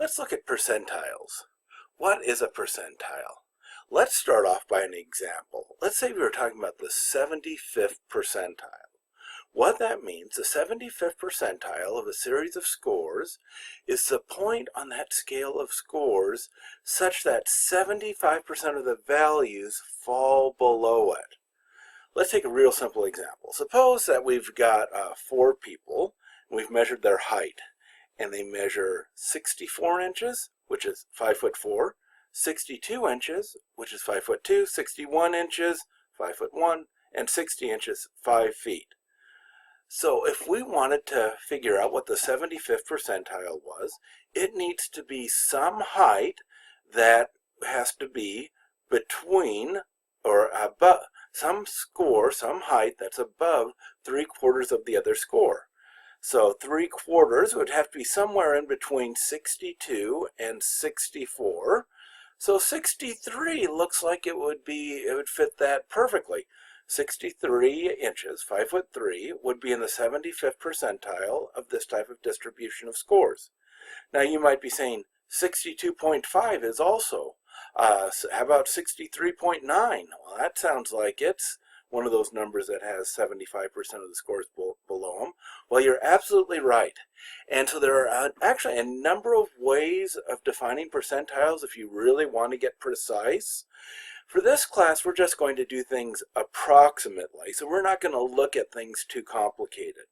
Let's look at percentiles. What is a percentile? Let's start off by an example. Let's say we were talking about the 75th percentile. What that means, the 75th percentile of a series of scores is the point on that scale of scores such that 75% of the values fall below it. Let's take a real simple example. Suppose that we've got 4 people, and we've measured their height, and they measure 64 inches, which is 5'4", 62 inches, which is 5'2", 61 inches, 5'1", and 60 inches, 5 feet. So if we wanted to figure out what the 75th percentile was, it needs to be some height that has to be between or above, some score, some height that's above 3/4 of the other score. So 3/4 would have to be somewhere in between 62 and 64. So 63 looks like it would fit that perfectly. 63 inches, 5'3", would be in the 75th percentile of this type of distribution of scores. Now you might be saying 62.5 is also. How about 63.9? Well, that sounds like it's one of those numbers that has 75% of the scores below them. Well, you're absolutely right. And so there are actually a number of ways of defining percentiles if you really want to get precise. For this class, we're just going to do things approximately, so we're not going to look at things too complicated.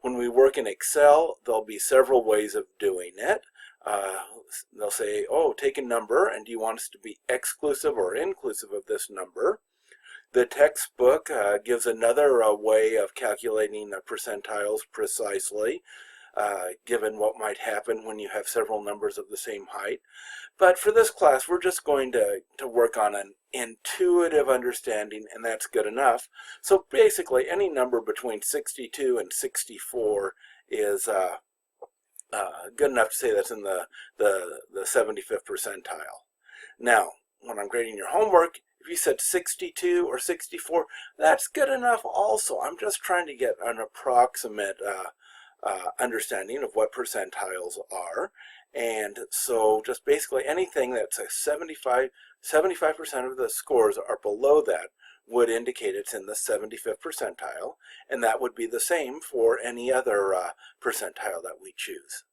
When we work in Excel, there'll be several ways of doing it. They'll say, oh, take a number, and do you want us to be exclusive or inclusive of this number? The textbook gives another way of calculating percentiles precisely, given what might happen when you have several numbers of the same height. But for this class, we're just going to work on an intuitive understanding, and that's good enough. So basically, any number between 62 and 64 is good enough to say that's in the 75th percentile. Now, when I'm grading your homework, if you said 62 or 64, that's good enough also. I'm just trying to get an approximate understanding of what percentiles are. And so just basically anything that's a 75% of the scores are below that would indicate it's in the 75th percentile, and that would be the same for any other percentile that we choose.